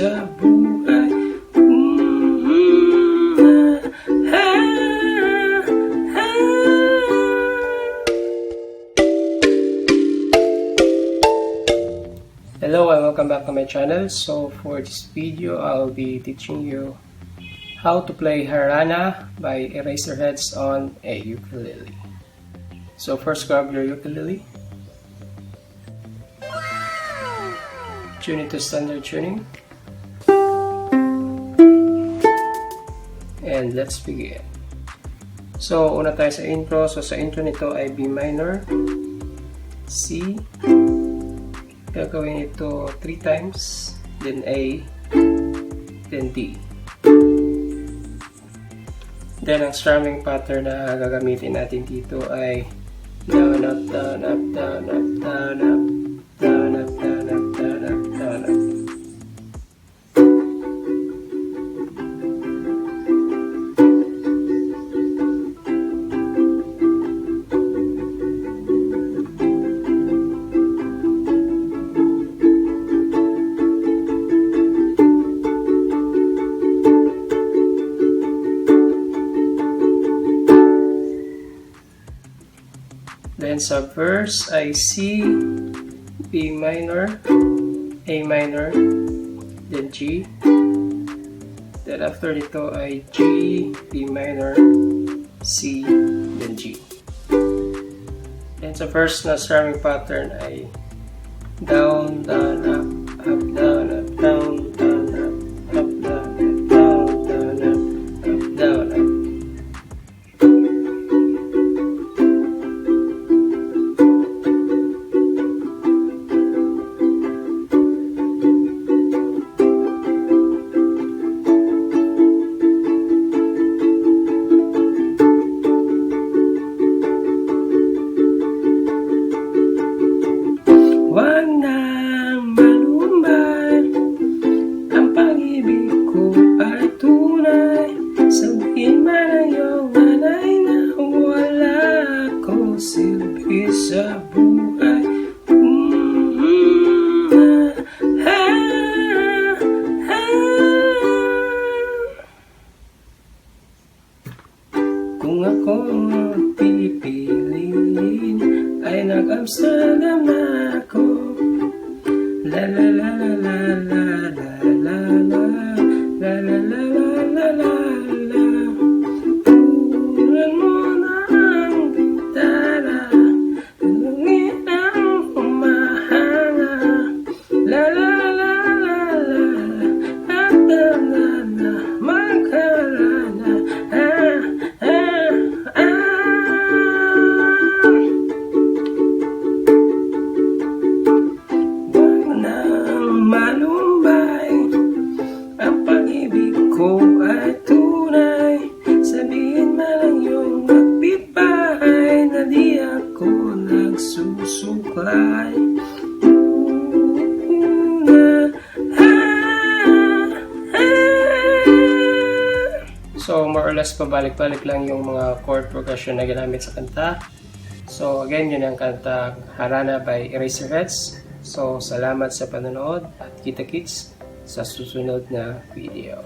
sa buhay. Hello and welcome back to my channel. So for this video, I'll be teaching you how to play Harana by Eraserheads on a ukulele. So first, grab your ukulele. Tune it to standard tuning. And let's begin. So una tayo sa intro. So sa intro nito ay B minor, C, gagawin ito 3 times, then A, then D. Then ang strumming pattern na gagamitin natin dito ay down, up, down, up, down, up, down, up, down, up, down, up, down, up, down, up. Then sa verse ay C, B minor, A minor, then G. Then after nito ay G, B minor, C, then G. Then sa verse na strumming pattern ay down, down, up, up, down, up, down, down, up, up, down, up, down, down, up, up, down, up. Wag nang malumbay, ang pag-ibig ko ay tunay. Sabihin man ang iyong alay na wala akong silbi sa buhay. Kung ako pipiliin ay nag-Amsterdam na ako. La la la la la la la la la la la la la la. Tulan mo na ang bintana, tulungin ang humahanga. La la la la la at la la la magkarana. Malumbay, ang pag-ibig ko ay tunay. Sabihin man ang iyong kapitbahay na di ako nagsusuklay. So more or less pabalik-balik lang yung mga chord progression na ginamit sa kanta. So again, yun ang kanta Harana by Eraserheads. So, salamat sa panonood at kita-kits sa susunod na video.